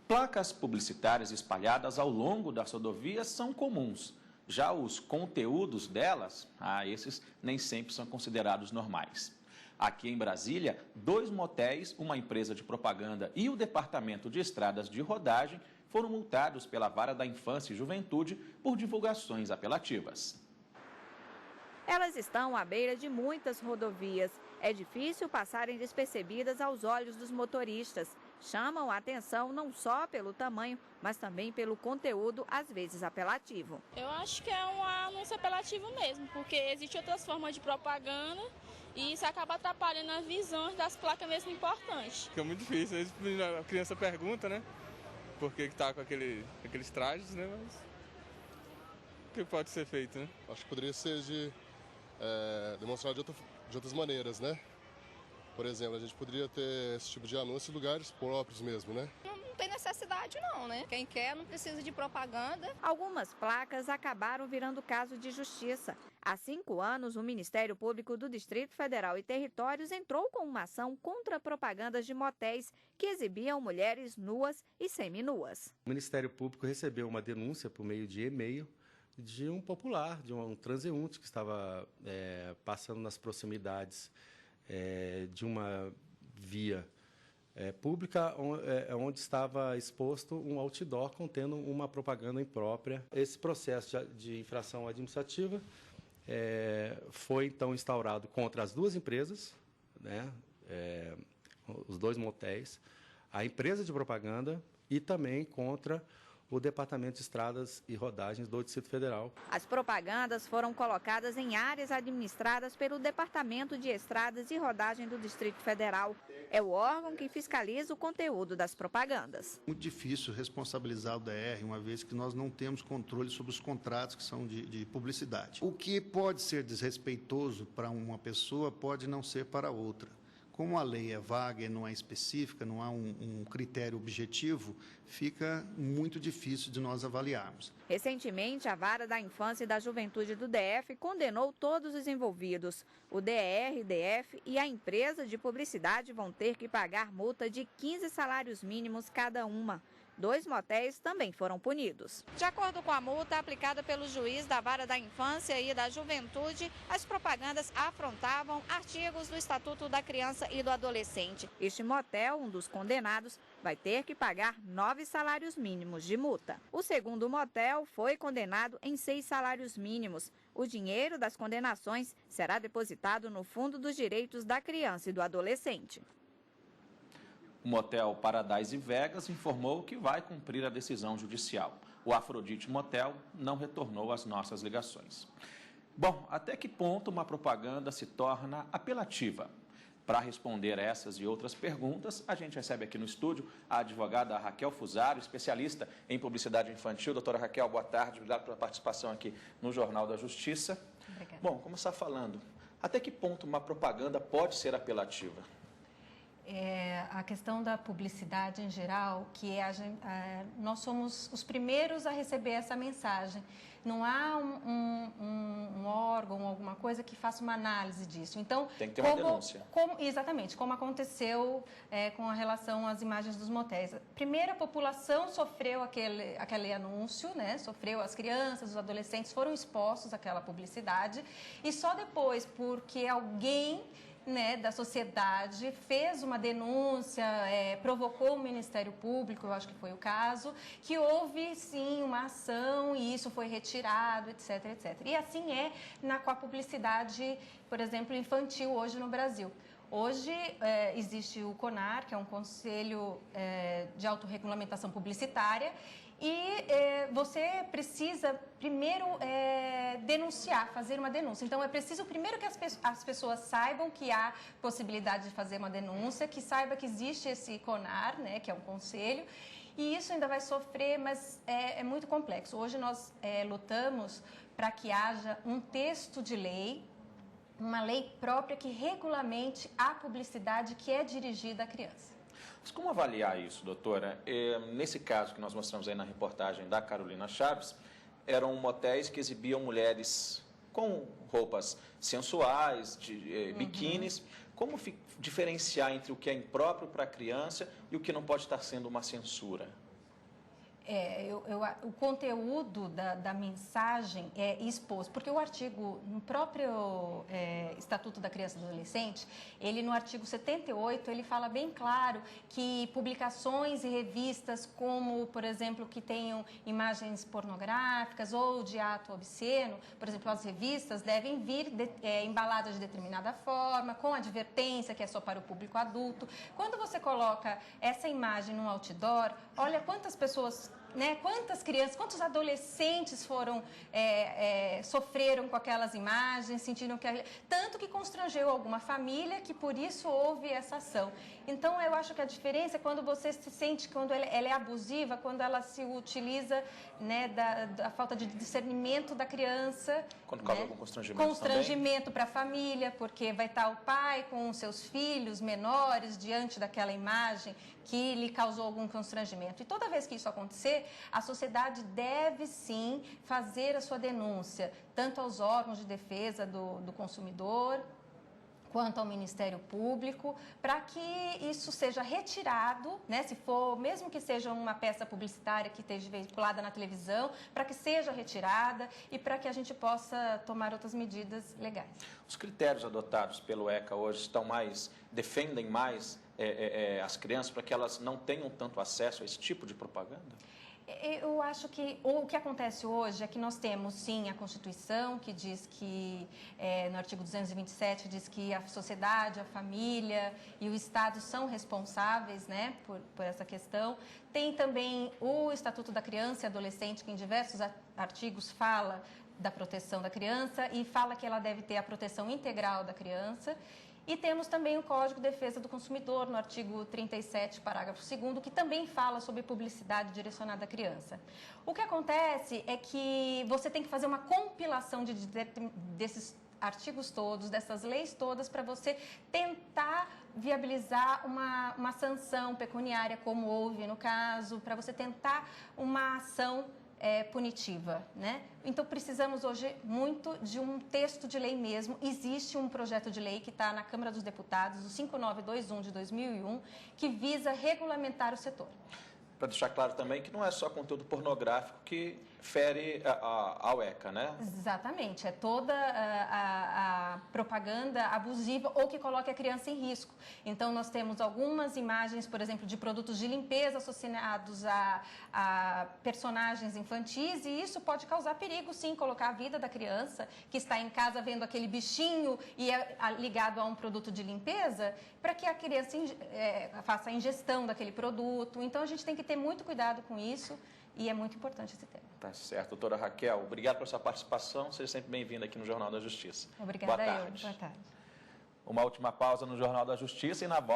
Placas publicitárias espalhadas ao longo das rodovias são comuns. Já os conteúdos delas, esses nem sempre são considerados normais. Aqui em Brasília, 2 motéis, uma empresa de propaganda e o Departamento de Estradas de Rodagem foram multados pela Vara da Infância e Juventude por divulgações apelativas. Elas estão à beira de muitas rodovias. É difícil passarem despercebidas aos olhos dos motoristas. Chamam a atenção não só pelo tamanho, mas também pelo conteúdo, às vezes apelativo. Eu acho que é um anúncio apelativo mesmo, porque existem outras formas de propaganda e isso acaba atrapalhando as visões das placas mesmo importantes. Fica muito difícil, às vezes a criança pergunta, né, por que está com aqueles trajes, né, mas o que pode ser feito, né? Acho que poderia ser demonstrado de outras maneiras, né? Por exemplo, a gente poderia ter esse tipo de anúncio em lugares próprios mesmo, né? Não tem necessidade não, né? Quem quer não precisa de propaganda. Algumas placas acabaram virando caso de justiça. Há 5 anos, o Ministério Público do Distrito Federal e Territórios entrou com uma ação contra propagandas de motéis que exibiam mulheres nuas e seminuas. O Ministério Público recebeu uma denúncia por meio de e-mail de um popular, de um transeunte que estava passando nas proximidades de uma via pública onde estava exposto um outdoor contendo uma propaganda imprópria. Esse processo de infração administrativa foi então instaurado contra as 2 empresas, né, os 2 motéis, a empresa de propaganda e também contra o Departamento de Estradas e Rodagens do Distrito Federal. As propagandas foram colocadas em áreas administradas pelo Departamento de Estradas e Rodagem do Distrito Federal. É o órgão que fiscaliza o conteúdo das propagandas. Muito difícil responsabilizar o DR, uma vez que nós não temos controle sobre os contratos que são de publicidade. O que pode ser desrespeitoso para uma pessoa pode não ser para outra. Como a lei é vaga e não é específica, não há um critério objetivo, fica muito difícil de nós avaliarmos. Recentemente, a Vara da Infância e da Juventude do DF condenou todos os envolvidos. O DR, DF e a empresa de publicidade vão ter que pagar multa de 15 salários mínimos cada uma. 2 motéis também foram punidos. De acordo com a multa aplicada pelo juiz da Vara da Infância e da Juventude, as propagandas afrontavam artigos do Estatuto da Criança e do Adolescente. Este motel, um dos condenados, vai ter que pagar 9 salários mínimos de multa. O segundo motel foi condenado em 6 salários mínimos. O dinheiro das condenações será depositado no Fundo dos Direitos da Criança e do Adolescente. O motel Paradise Vegas informou que vai cumprir a decisão judicial. O Afrodite Motel não retornou às nossas ligações. Bom, até que ponto uma propaganda se torna apelativa? Para responder essas e outras perguntas, a gente recebe aqui no estúdio a advogada Raquel Fusaro, especialista em publicidade infantil. Doutora Raquel, boa tarde, obrigado pela participação aqui no Jornal da Justiça. Obrigada. Bom, começar falando, até que ponto uma propaganda pode ser apelativa? A questão da publicidade em geral, que nós somos os primeiros a receber essa mensagem. Não há um órgão, alguma coisa que faça uma análise disso. Então, tem que ter uma denúncia. Exatamente, como aconteceu com a relação às imagens dos motéis. Primeiro, a população sofreu aquele anúncio, né? Sofreu, as crianças, os adolescentes foram expostos àquela publicidade. E só depois, porque alguém, né, da sociedade fez uma denúncia, provocou o Ministério Público, eu acho que foi o caso, que houve sim uma ação e isso foi retirado, etc, etc. E assim com a publicidade, por exemplo, infantil hoje no Brasil. Hoje existe o CONAR, que é um Conselho de Autorregulamentação Publicitária, e você precisa primeiro denunciar, fazer uma denúncia. Então, é preciso primeiro que as pessoas saibam que há possibilidade de fazer uma denúncia, que saiba que existe esse CONAR, né, que é um conselho, e isso ainda vai sofrer, mas é muito complexo. Hoje nós lutamos para que haja um texto de lei, uma lei própria que regulamente a publicidade que é dirigida à criança. Mas como avaliar isso, doutora? Nesse caso que nós mostramos aí na reportagem da Carolina Chaves, eram motéis que exibiam mulheres com roupas sensuais, de biquínis. Como diferenciar entre o que é impróprio para a criança e o que não pode estar sendo uma censura? O conteúdo da mensagem é exposto, porque o artigo, no próprio Estatuto da Criança e do Adolescente, ele no artigo 78, ele fala bem claro que publicações e revistas como, por exemplo, que tenham imagens pornográficas ou de ato obsceno, por exemplo, as revistas devem vir embaladas de determinada forma, com advertência que é só para o público adulto. Quando você coloca essa imagem num outdoor, olha quantas pessoas, quantas crianças, quantos adolescentes sofreram com aquelas imagens, sentiram que... Tanto que constrangeu alguma família que por isso houve essa ação. Então, eu acho que a diferença é quando você se sente, quando ela é abusiva, quando ela se utiliza da falta de discernimento da criança. Quando causa algum constrangimento Constrangimento para a família, porque vai estar o pai com os seus filhos menores diante daquela imagem que lhe causou algum constrangimento. E toda vez que isso acontecer, a sociedade deve sim fazer a sua denúncia, tanto aos órgãos de defesa do consumidor, quanto ao Ministério Público, para que isso seja retirado, se for, mesmo que seja uma peça publicitária que esteja veiculada na televisão, para que seja retirada e para que a gente possa tomar outras medidas legais. Os critérios adotados pelo ECA hoje defendem mais as crianças para que elas não tenham tanto acesso a esse tipo de propaganda? Eu acho que o que acontece hoje é que nós temos, sim, a Constituição, que diz que, no artigo 227, diz que a sociedade, a família e o Estado são responsáveis por essa questão. Tem também o Estatuto da Criança e Adolescente, que em diversos artigos fala da proteção da criança e fala que ela deve ter a proteção integral da criança. E temos também o Código de Defesa do Consumidor, no artigo 37, parágrafo 2º, que também fala sobre publicidade direcionada à criança. O que acontece é que você tem que fazer uma compilação desses artigos todos, dessas leis todas, para você tentar viabilizar uma sanção pecuniária, como houve no caso, para você tentar uma ação punitiva, Então, precisamos hoje muito de um texto de lei mesmo. Existe um projeto de lei que está na Câmara dos Deputados, o 5921 de 2001, que visa regulamentar o setor. Para deixar claro também que não é só conteúdo pornográfico que fere ao ECA, Exatamente. É toda a propaganda abusiva ou que coloque a criança em risco. Então, nós temos algumas imagens, por exemplo, de produtos de limpeza associados a personagens infantis, e isso pode causar perigo, sim, colocar a vida da criança que está em casa vendo aquele bichinho e é ligado a um produto de limpeza, para que a criança faça a ingestão daquele produto. Então, a gente tem que ter muito cuidado com isso. E é muito importante esse tema. Tá certo. Doutora Raquel, obrigado pela sua participação. Seja sempre bem-vinda aqui no Jornal da Justiça. Obrigada. Boa tarde. Boa tarde. Uma última pausa no Jornal da Justiça e na volta.